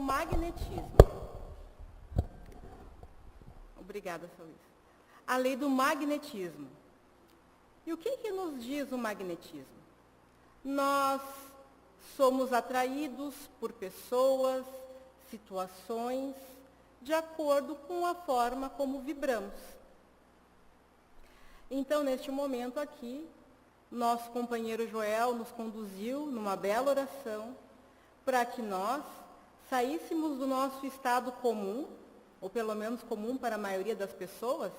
magnetismo. Obrigada, São Luís. A lei do magnetismo. E o que nos diz o magnetismo? Nós somos atraídos por pessoas, situações, de acordo com a forma como vibramos. Então, neste momento aqui, nosso companheiro Joel nos conduziu numa bela oração para que nós saíssemos do nosso estado comum, ou pelo menos comum para a maioria das pessoas,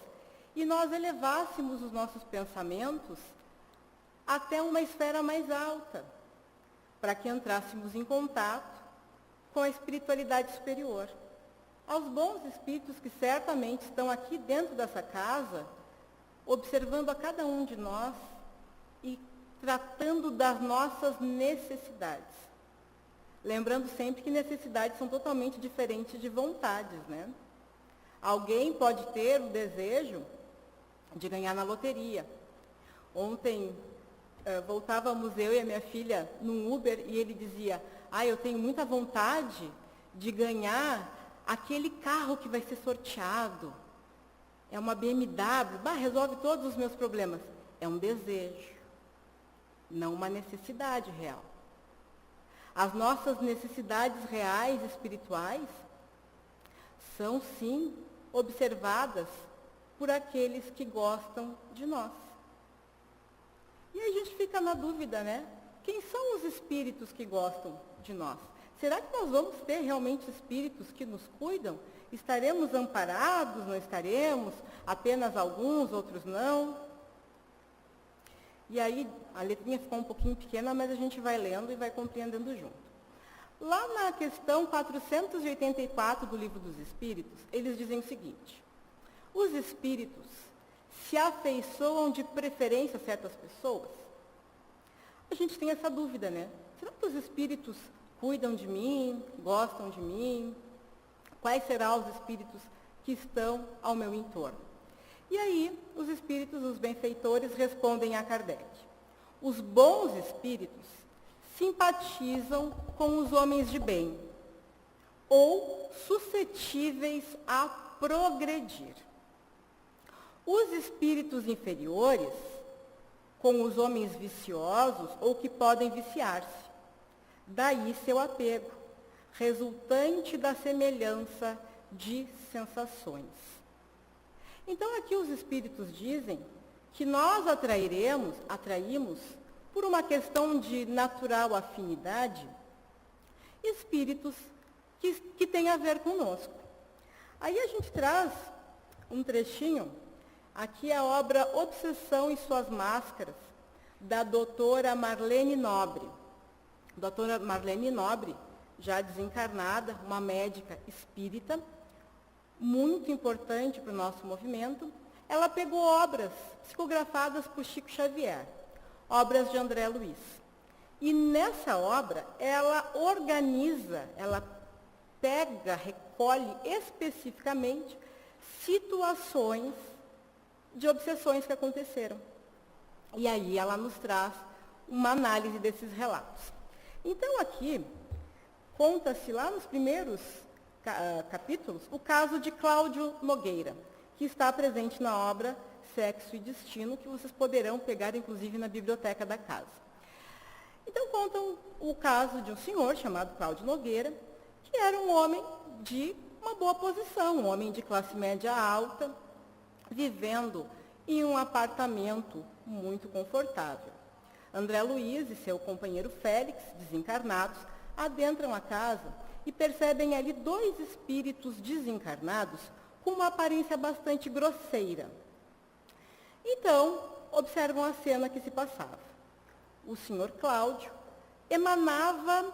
e nós elevássemos os nossos pensamentos até uma esfera mais alta, para que entrássemos em contato com a espiritualidade superior. Aos bons espíritos que certamente estão aqui dentro dessa casa, observando a cada um de nós e tratando das nossas necessidades. Lembrando sempre que necessidades são totalmente diferentes de vontades, né? Alguém pode ter o desejo de ganhar na loteria. Ontem, voltávamos eu e a minha filha num Uber e ele dizia, eu tenho muita vontade de ganhar aquele carro que vai ser sorteado. É uma BMW, resolve todos os meus problemas. É um desejo, não uma necessidade real. As nossas necessidades reais, espirituais, são sim observadas por aqueles que gostam de nós. E aí a gente fica na dúvida, né? Quem são os espíritos que gostam de nós? Será que nós vamos ter realmente espíritos que nos cuidam? Estaremos amparados, não estaremos? Apenas alguns, outros não? E aí, a letrinha ficou um pouquinho pequena, mas a gente vai lendo e vai compreendendo junto. Lá na questão 484 do Livro dos Espíritos, eles dizem o seguinte: os espíritos se afeiçoam de preferência a certas pessoas? A gente tem essa dúvida, né? Será que os espíritos cuidam de mim, gostam de mim? Quais serão os espíritos que estão ao meu entorno? E aí, os espíritos, os benfeitores, respondem a Kardec. Os bons espíritos simpatizam com os homens de bem, ou suscetíveis a progredir. Os espíritos inferiores, com os homens viciosos ou que podem viciar-se. Daí seu apego, resultante da semelhança de sensações. Então, aqui os espíritos dizem que nós atraímos, por uma questão de natural afinidade, espíritos que têm a ver conosco. Aí a gente traz um trechinho, aqui é a obra Obsessão e Suas Máscaras, da doutora Marlene Nobre. Doutora Marlene Nobre, já desencarnada, uma médica espírita, muito importante para o nosso movimento, ela pegou obras psicografadas por Chico Xavier, obras de André Luiz. E nessa obra, ela organiza, ela pega, recolhe especificamente situações de obsessões que aconteceram. E aí ela nos traz uma análise desses relatos. Então aqui, conta-se lá nos primeiros capítulos, o caso de Cláudio Nogueira, que está presente na obra Sexo e Destino, que vocês poderão pegar, inclusive, na biblioteca da casa. Então, contam o caso de um senhor chamado Cláudio Nogueira, que era um homem de uma boa posição, um homem de classe média alta, vivendo em um apartamento muito confortável. André Luiz e seu companheiro Félix, desencarnados, adentram a casa e percebem ali dois espíritos desencarnados com uma aparência bastante grosseira. Então, observam a cena que se passava. O senhor Cláudio emanava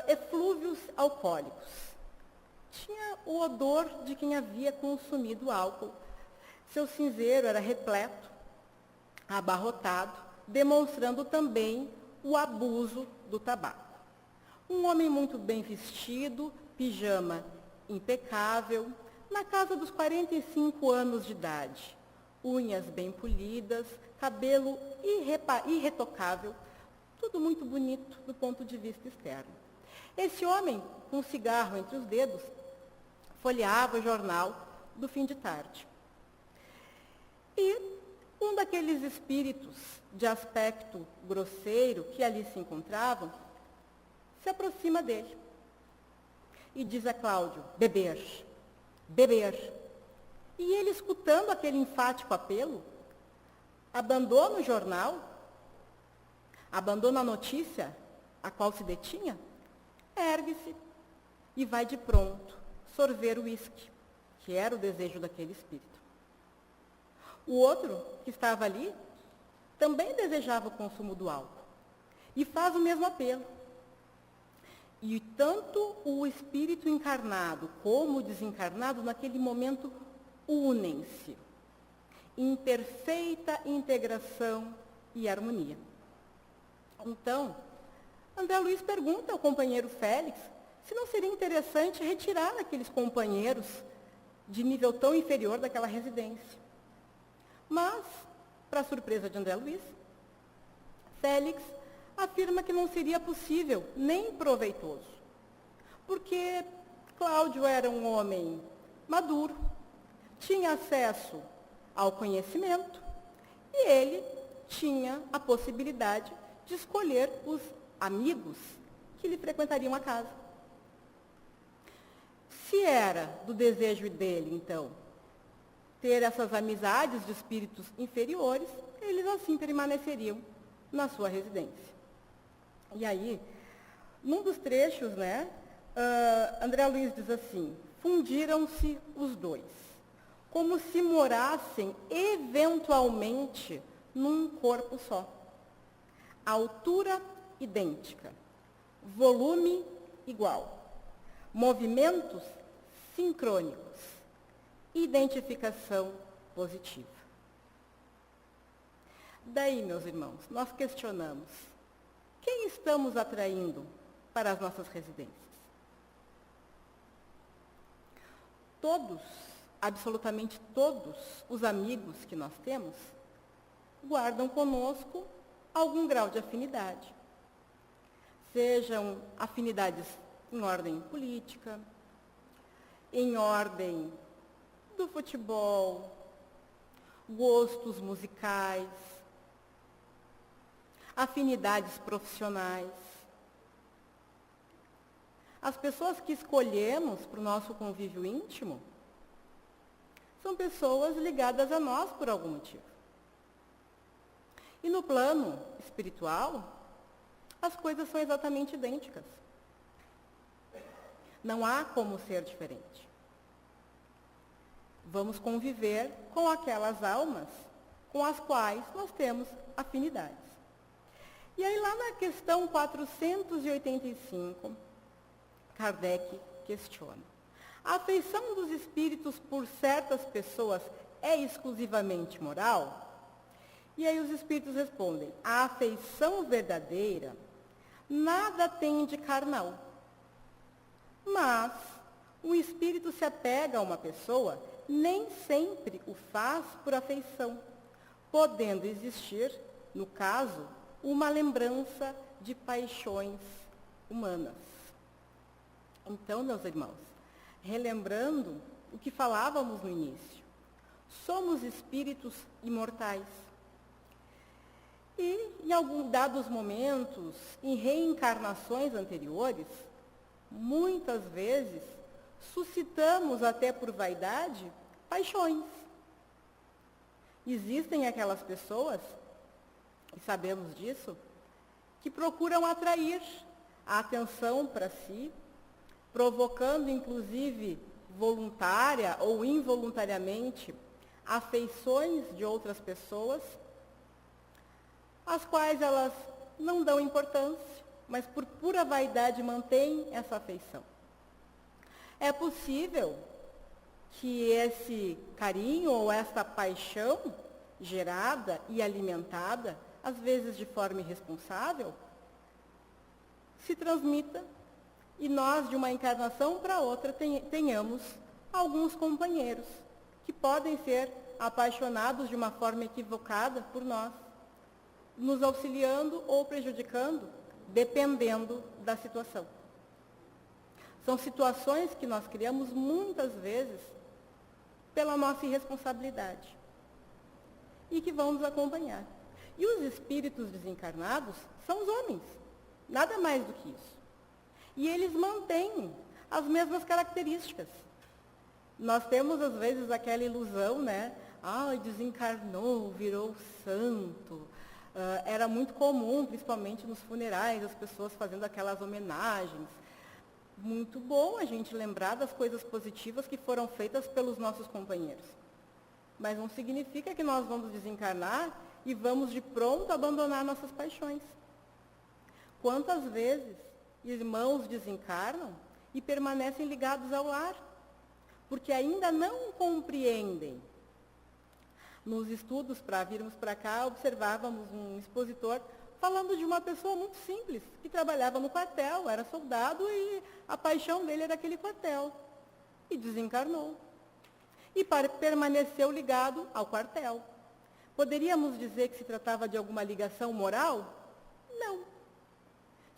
eflúvios alcoólicos. Tinha o odor de quem havia consumido álcool. Seu cinzeiro era repleto, abarrotado, demonstrando também o abuso do tabaco. Um homem muito bem vestido, pijama impecável, na casa dos 45 anos de idade, unhas bem polidas, cabelo irretocável, tudo muito bonito do ponto de vista externo. Esse homem, com um cigarro entre os dedos, folheava o jornal do fim de tarde. E um daqueles espíritos de aspecto grosseiro que ali se encontravam, se aproxima dele e diz a Cláudio: beber, beber. E ele, escutando aquele enfático apelo, abandona o jornal, abandona a notícia a qual se detinha, ergue-se e vai de pronto sorver o uísque, que era o desejo daquele espírito. O outro, que estava ali, também desejava o consumo do álcool e faz o mesmo apelo. E tanto o espírito encarnado como o desencarnado, naquele momento, unem-se em perfeita integração e harmonia. Então, André Luiz pergunta ao companheiro Félix se não seria interessante retirar aqueles companheiros de nível tão inferior daquela residência. Mas, para surpresa de André Luiz, Félix afirma que não seria possível nem proveitoso, porque Cláudio era um homem maduro, tinha acesso ao conhecimento e ele tinha a possibilidade de escolher os amigos que lhe frequentariam a casa. Se era do desejo dele, então, ter essas amizades de espíritos inferiores, eles assim permaneceriam na sua residência. E aí, num dos trechos, André Luiz diz assim: fundiram-se os dois, como se morassem eventualmente num corpo só. Altura idêntica, volume igual, movimentos sincrônicos, identificação positiva. Daí, meus irmãos, nós questionamos: quem estamos atraindo para as nossas residências? Todos, absolutamente todos os amigos que nós temos, guardam conosco algum grau de afinidade. Sejam afinidades em ordem política, em ordem do futebol, gostos musicais, afinidades profissionais. As pessoas que escolhemos para o nosso convívio íntimo são pessoas ligadas a nós por algum motivo. E no plano espiritual, as coisas são exatamente idênticas. Não há como ser diferente. Vamos conviver com aquelas almas com as quais nós temos afinidades. E aí, lá na questão 485, Kardec questiona: a afeição dos espíritos por certas pessoas é exclusivamente moral? E aí os espíritos respondem: a afeição verdadeira nada tem de carnal. Mas o espírito se apega a uma pessoa, nem sempre o faz por afeição, podendo existir, no caso, uma lembrança de paixões humanas. Então, meus irmãos, relembrando o que falávamos no início, somos espíritos imortais. E, em alguns dados momentos, em reencarnações anteriores, muitas vezes, suscitamos até por vaidade paixões. Existem aquelas pessoas, e sabemos disso, que procuram atrair a atenção para si, provocando, inclusive, voluntária ou involuntariamente, afeições de outras pessoas, às quais elas não dão importância, mas por pura vaidade mantêm essa afeição. É possível que esse carinho ou essa paixão gerada e alimentada, às vezes de forma irresponsável, se transmita e nós, de uma encarnação para outra, tenhamos alguns companheiros que podem ser apaixonados de uma forma equivocada por nós, nos auxiliando ou prejudicando, dependendo da situação. São situações que nós criamos muitas vezes pela nossa irresponsabilidade e que vão nos acompanhar. E os espíritos desencarnados são os homens, nada mais do que isso. E eles mantêm as mesmas características. Nós temos, às vezes, aquela ilusão, né? Desencarnou, virou santo. Era muito comum, principalmente nos funerais, as pessoas fazendo aquelas homenagens. Muito bom a gente lembrar das coisas positivas que foram feitas pelos nossos companheiros. Mas não significa que nós vamos desencarnar e vamos de pronto abandonar nossas paixões. Quantas vezes irmãos desencarnam e permanecem ligados ao lar, porque ainda não compreendem. Nos estudos, para virmos para cá, observávamos um expositor falando de uma pessoa muito simples, que trabalhava no quartel, era soldado e a paixão dele era aquele quartel. E desencarnou. E permaneceu ligado ao quartel. Poderíamos dizer que se tratava de alguma ligação moral? Não.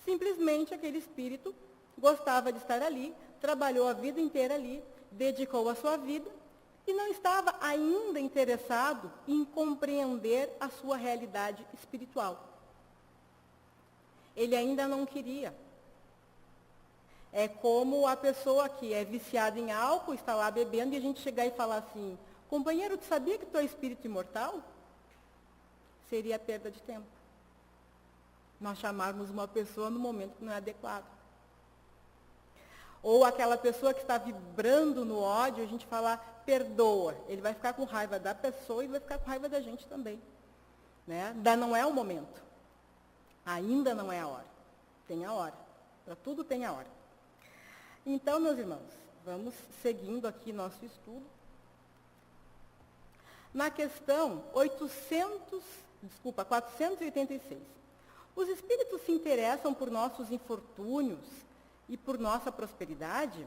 Simplesmente aquele espírito gostava de estar ali, trabalhou a vida inteira ali, dedicou a sua vida e não estava ainda interessado em compreender a sua realidade espiritual. Ele ainda não queria. É como a pessoa que é viciada em álcool, está lá bebendo, e a gente chegar e falar assim, companheiro, tu sabia que tu é espírito imortal? Seria perda de tempo. Nós chamarmos uma pessoa no momento que não é adequado. Ou aquela pessoa que está vibrando no ódio, a gente falar, perdoa. Ele vai ficar com raiva da pessoa e vai ficar com raiva da gente também. Né? Ainda não é o momento. Ainda não é a hora. Tem a hora. Para tudo tem a hora. Então, meus irmãos, vamos seguindo aqui nosso estudo. Na questão 486. Os espíritos se interessam por nossos infortúnios e por nossa prosperidade?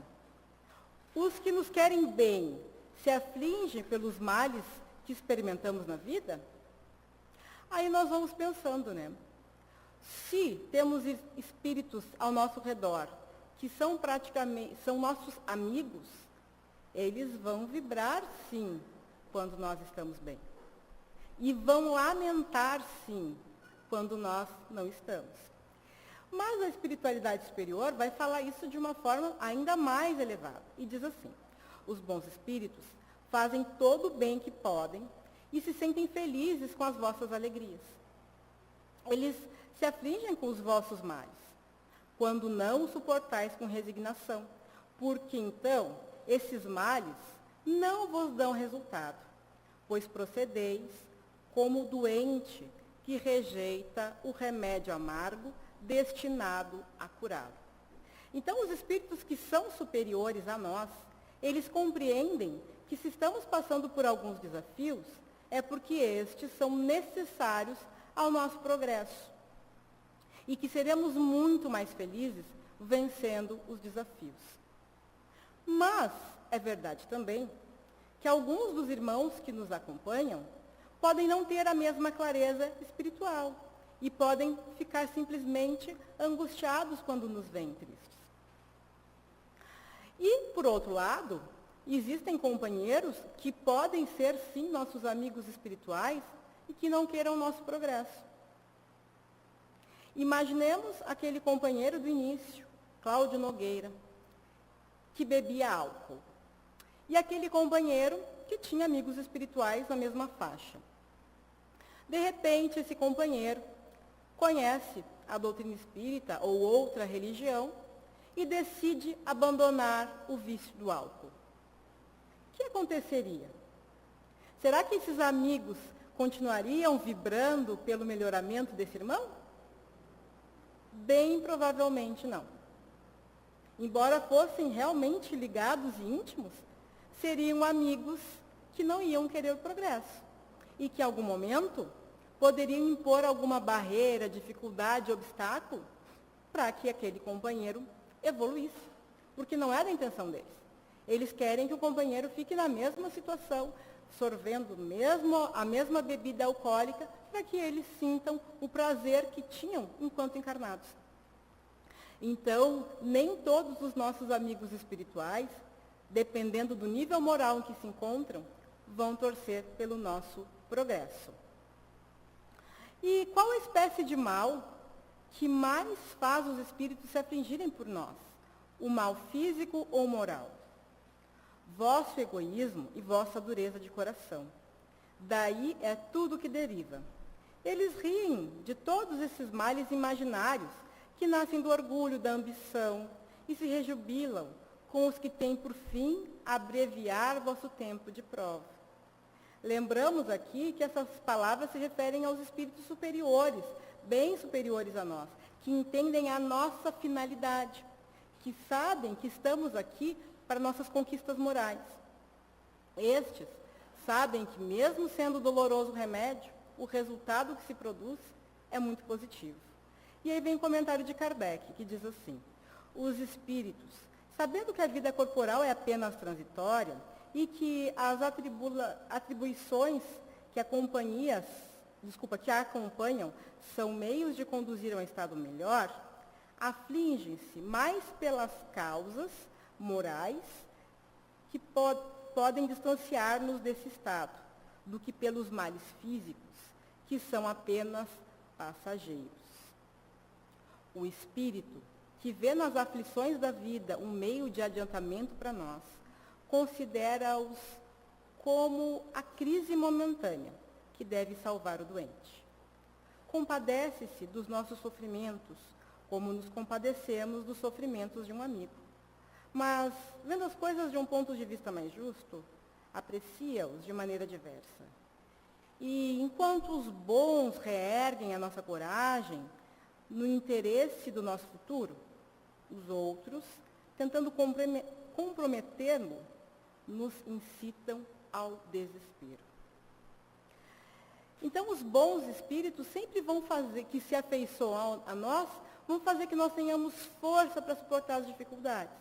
Os que nos querem bem se afligem pelos males que experimentamos na vida? Aí nós vamos pensando, né? Se temos espíritos ao nosso redor que são nossos amigos, eles vão vibrar sim quando nós estamos bem. E vão lamentar sim quando nós não estamos. Mas a espiritualidade superior vai falar isso de uma forma ainda mais elevada. E diz assim, os bons espíritos fazem todo o bem que podem e se sentem felizes com as vossas alegrias. Eles se afligem com os vossos males, quando não os suportais com resignação, porque então esses males não vos dão resultado, pois procedeis como o doente que rejeita o remédio amargo destinado a curá-lo. Então, os espíritos que são superiores a nós, eles compreendem que se estamos passando por alguns desafios, é porque estes são necessários ao nosso progresso. E que seremos muito mais felizes vencendo os desafios. Mas é verdade também que alguns dos irmãos que nos acompanham podem não ter a mesma clareza espiritual e podem ficar simplesmente angustiados quando nos veem tristes. E, por outro lado, existem companheiros que podem ser, sim, nossos amigos espirituais e que não queiram o nosso progresso. Imaginemos aquele companheiro do início, Cláudio Nogueira, que bebia álcool. E aquele companheiro que tinha amigos espirituais na mesma faixa. De repente, esse companheiro conhece a doutrina espírita ou outra religião e decide abandonar o vício do álcool. O que aconteceria? Será que esses amigos continuariam vibrando pelo melhoramento desse irmão? Bem provavelmente não. Embora fossem realmente ligados e íntimos, seriam amigos que não iam querer o progresso e que, em algum momento, poderiam impor alguma barreira, dificuldade, obstáculo para que aquele companheiro evoluísse, porque não era a intenção deles. Eles querem que o companheiro fique na mesma situação, sorvendo a mesma bebida alcoólica, para que eles sintam o prazer que tinham enquanto encarnados. Então, nem todos os nossos amigos espirituais, dependendo do nível moral em que se encontram, vão torcer pelo nosso progresso. E qual a espécie de mal que mais faz os espíritos se afligirem por nós? O mal físico ou moral? Vosso egoísmo e vossa dureza de coração. Daí é tudo que deriva. Eles riem de todos esses males imaginários que nascem do orgulho, da ambição, e se rejubilam com os que têm por fim abreviar vosso tempo de prova. Lembramos aqui que essas palavras se referem aos espíritos superiores, bem superiores a nós, que entendem a nossa finalidade, que sabem que estamos aqui para nossas conquistas morais. Estes sabem que, mesmo sendo doloroso o remédio, o resultado que se produz é muito positivo. E aí vem o comentário de Kardec, que diz assim: os espíritos, sabendo que a vida corporal é apenas transitória e que as atribuições que a acompanham são meios de conduzir a um estado melhor, afligem-se mais pelas causas morais que podem distanciar-nos desse estado, do que pelos males físicos, que são apenas passageiros. O espírito, que vê nas aflições da vida um meio de adiantamento para nós, considera-os como a crise momentânea que deve salvar o doente. Compadece-se dos nossos sofrimentos, como nos compadecemos dos sofrimentos de um amigo. Mas, vendo as coisas de um ponto de vista mais justo, aprecia-os de maneira diversa. E enquanto os bons reerguem a nossa coragem no interesse do nosso futuro, os outros, tentando comprometê-lo, nos incitam ao desespero. Então, os bons espíritos sempre vão fazer, que se afeiçoam a nós, vão fazer que nós tenhamos força para suportar as dificuldades.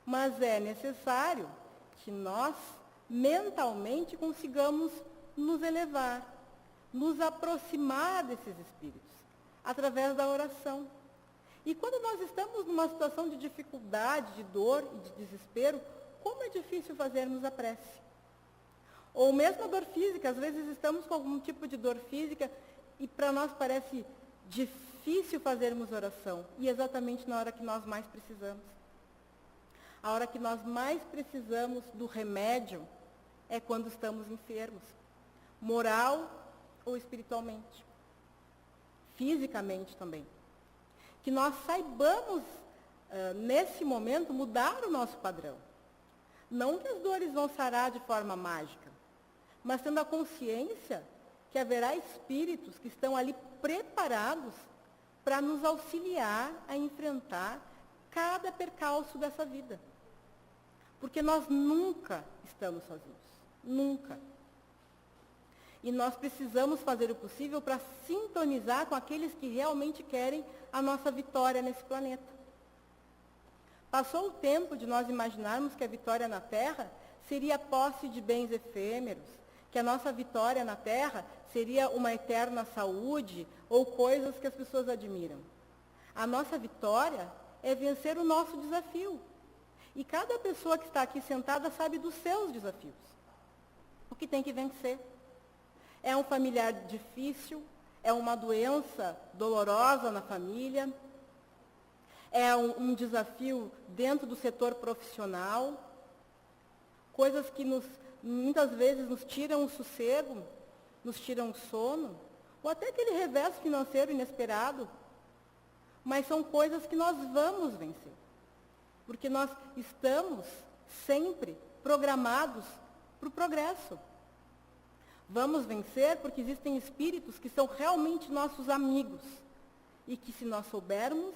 Mas é necessário que nós, mentalmente, consigamos nos elevar, nos aproximar desses espíritos, através da oração. E quando nós estamos numa situação de dificuldade, de dor e de desespero, como é difícil fazermos a prece. Ou mesmo a dor física, às vezes estamos com algum tipo de dor física e para nós parece difícil fazermos oração. E exatamente na hora que nós mais precisamos. A hora que nós mais precisamos do remédio é quando estamos enfermos, moral ou espiritualmente, fisicamente também. Que nós saibamos, nesse momento, mudar o nosso padrão. Não que as dores vão sarar de forma mágica, mas tendo a consciência que haverá espíritos que estão ali preparados para nos auxiliar a enfrentar cada percalço dessa vida. Porque nós nunca estamos sozinhos. Nunca. E nós precisamos fazer o possível para sintonizar com aqueles que realmente querem a nossa vitória nesse planeta. Passou o tempo de nós imaginarmos que a vitória na Terra seria a posse de bens efêmeros, que a nossa vitória na Terra seria uma eterna saúde ou coisas que as pessoas admiram. A nossa vitória é vencer o nosso desafio. E cada pessoa que está aqui sentada sabe dos seus desafios. O que tem que vencer. É um familiar difícil, é uma doença dolorosa na família, é um desafio dentro do setor profissional, coisas que muitas vezes nos tiram o sossego, nos tiram o sono, ou até aquele revés financeiro inesperado, mas são coisas que nós vamos vencer, porque nós estamos sempre programados para o progresso. Vamos vencer porque existem espíritos que são realmente nossos amigos e que, se nós soubermos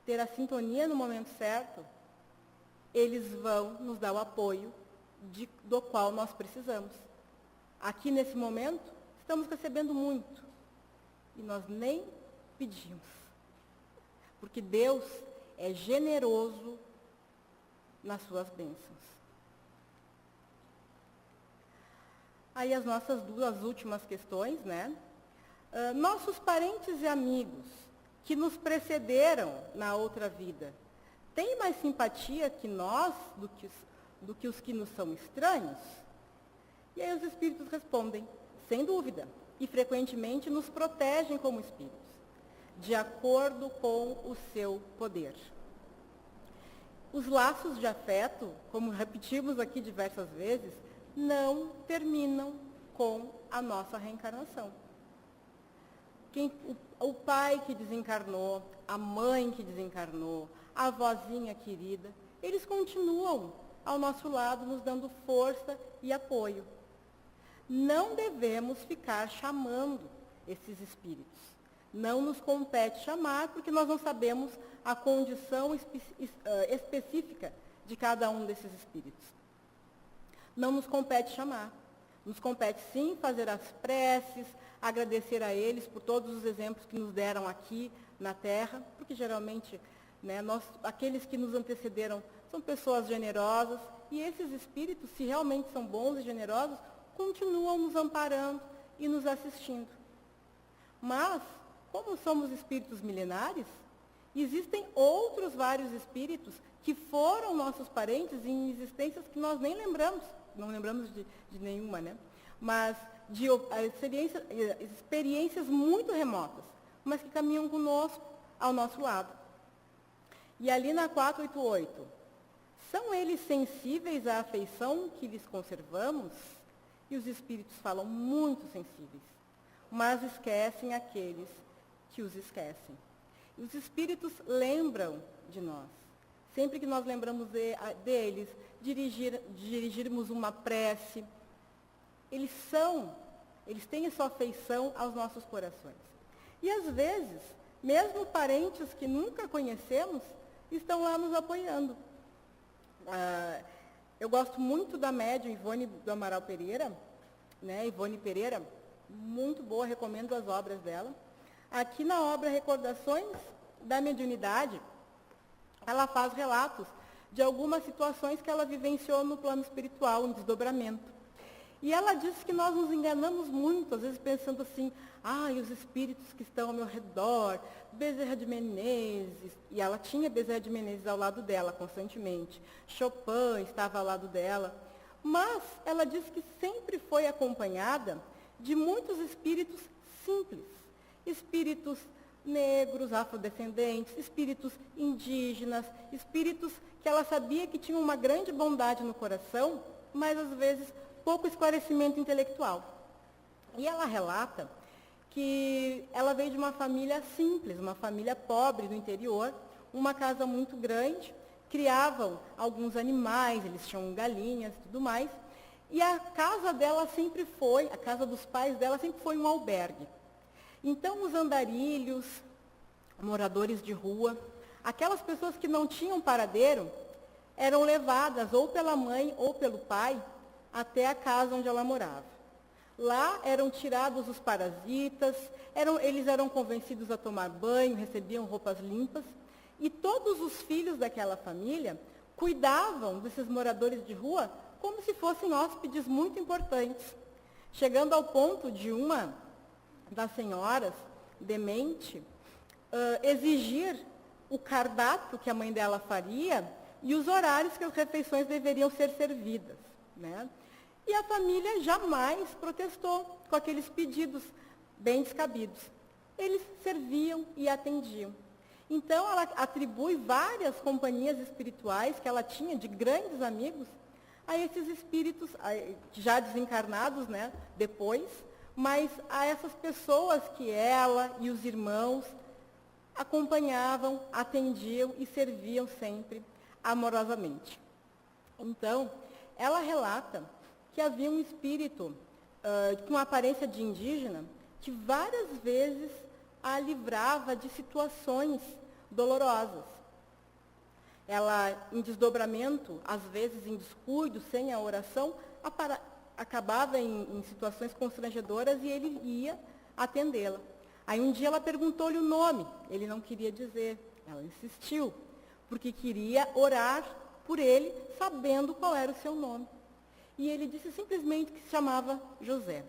ter a sintonia no momento certo, eles vão nos dar o apoio do qual nós precisamos. Aqui, nesse momento, estamos recebendo muito e nós nem pedimos, porque Deus é generoso nas suas bênçãos. Aí as nossas duas últimas questões, né? Nossos parentes e amigos que nos precederam na outra vida, têm mais simpatia que nós do que os que nos são estranhos? E aí os espíritos respondem, sem dúvida, e frequentemente nos protegem como espíritos, de acordo com o seu poder. Os laços de afeto, como repetimos aqui diversas vezes, não terminam com a nossa reencarnação. O pai que desencarnou, a mãe que desencarnou, a avózinha querida, eles continuam ao nosso lado, nos dando força e apoio. Não devemos ficar chamando esses espíritos. Não nos compete chamar, porque nós não sabemos a condição específica de cada um desses espíritos. Não nos compete chamar. Nos compete, sim, fazer as preces, agradecer a eles por todos os exemplos que nos deram aqui na Terra, porque geralmente, né, aqueles que nos antecederam são pessoas generosas, e esses espíritos, se realmente são bons e generosos, continuam nos amparando e nos assistindo. Mas, como somos espíritos milenares, existem outros vários espíritos que foram nossos parentes em existências que nós nem lembramos, não lembramos de nenhuma, né? Mas de experiências muito remotas, mas que caminham conosco, ao nosso lado. E ali na 488, são eles sensíveis à afeição que lhes conservamos? E os espíritos falam muito sensíveis, mas esquecem aqueles que os esquecem. E os espíritos lembram de nós. Sempre que nós lembramos deles, dirigirmos uma prece, eles têm essa afeição aos nossos corações. E às vezes, mesmo parentes que nunca conhecemos, estão lá nos apoiando. Eu gosto muito da médium Ivone do Amaral Pereira, né? Ivone Pereira, muito boa, recomendo as obras dela. Aqui na obra Recordações da Mediunidade, ela faz relatos de algumas situações que ela vivenciou no plano espiritual, um desdobramento. E ela diz que nós nos enganamos muito, às vezes pensando assim, os espíritos que estão ao meu redor, Bezerra de Menezes, e ela tinha Bezerra de Menezes ao lado dela constantemente, Chopin estava ao lado dela, mas ela diz que sempre foi acompanhada de muitos espíritos simples, espíritos negros, afrodescendentes, espíritos indígenas, espíritos que ela sabia que tinham uma grande bondade no coração, mas às vezes pouco esclarecimento intelectual. E ela relata que ela veio de uma família simples, uma família pobre do interior, uma casa muito grande, criavam alguns animais, eles tinham galinhas e tudo mais, e a casa dela sempre foi, a casa dos pais dela sempre foi um albergue. Então os andarilhos, moradores de rua, aquelas pessoas que não tinham paradeiro, eram levadas ou pela mãe ou pelo pai até a casa onde ela morava. Lá eram tirados os parasitas, eles eram convencidos a tomar banho, recebiam roupas limpas, e todos os filhos daquela família cuidavam desses moradores de rua como se fossem hóspedes muito importantes, chegando ao ponto de uma das senhoras, demente, exigir o cardápio que a mãe dela faria e os horários que as refeições deveriam ser servidas, né? E a família jamais protestou com aqueles pedidos bem descabidos. Eles serviam e atendiam. Então, ela atribui várias companhias espirituais que ela tinha, de grandes amigos, a esses espíritos, já desencarnados, né, depois, mas a essas pessoas que ela e os irmãos acompanhavam, atendiam e serviam sempre amorosamente. Então, ela relata que havia um espírito com aparência de indígena que várias vezes a livrava de situações dolorosas. Ela, em desdobramento, às vezes em descuido, sem a oração, acabava em situações constrangedoras e ele ia atendê-la. Aí um dia ela perguntou-lhe o nome, ele não queria dizer, ela insistiu, porque queria orar por ele, sabendo qual era o seu nome. E ele disse simplesmente que se chamava José.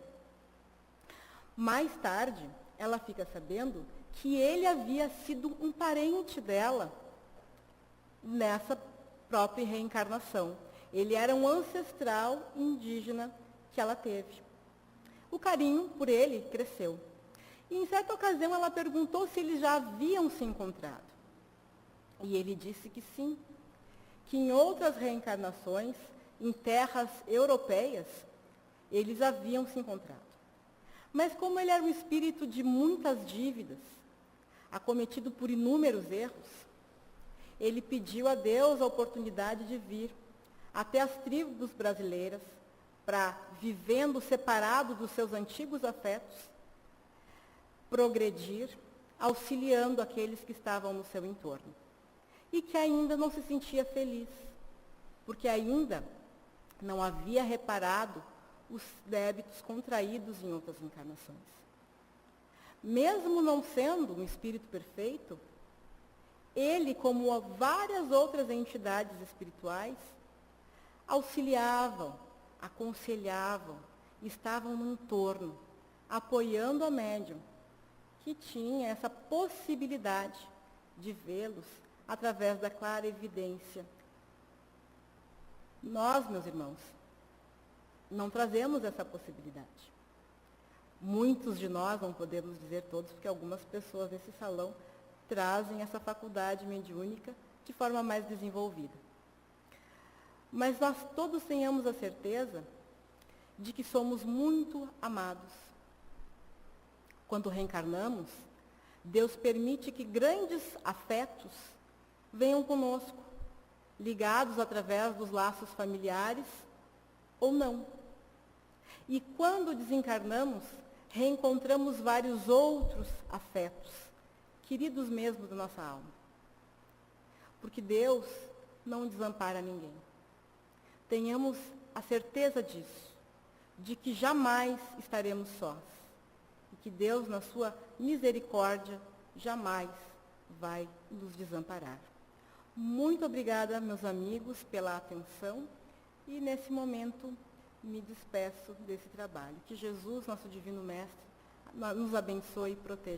Mais tarde, ela fica sabendo que ele havia sido um parente dela nessa própria reencarnação. Ele era um ancestral indígena que ela teve. O carinho por ele cresceu. E em certa ocasião ela perguntou se eles já haviam se encontrado. E ele disse que sim, que em outras reencarnações, em terras europeias, eles haviam se encontrado. Mas como ele era um espírito de muitas dívidas, acometido por inúmeros erros, ele pediu a Deus a oportunidade de vir até as tribos brasileiras para, vivendo separado dos seus antigos afetos, progredir, auxiliando aqueles que estavam no seu entorno. E que ainda não se sentia feliz, porque ainda não havia reparado os débitos contraídos em outras encarnações. Mesmo não sendo um espírito perfeito, ele, como várias outras entidades espirituais, auxiliavam, aconselhavam, estavam no entorno, apoiando a médium, que tinha essa possibilidade de vê-los através da clara evidência. Nós, meus irmãos, não trazemos essa possibilidade. Muitos de nós, não podemos dizer todos, porque algumas pessoas nesse salão trazem essa faculdade mediúnica de forma mais desenvolvida. Mas nós todos tenhamos a certeza de que somos muito amados. Quando reencarnamos, Deus permite que grandes afetos venham conosco, ligados através dos laços familiares ou não. E quando desencarnamos, reencontramos vários outros afetos, queridos mesmo da nossa alma. Porque Deus não desampara ninguém. Tenhamos a certeza disso, de que jamais estaremos sós. E que Deus, na sua misericórdia, jamais vai nos desamparar. Muito obrigada, meus amigos, pela atenção. E, nesse momento, me despeço desse trabalho. Que Jesus, nosso Divino Mestre, nos abençoe e proteja.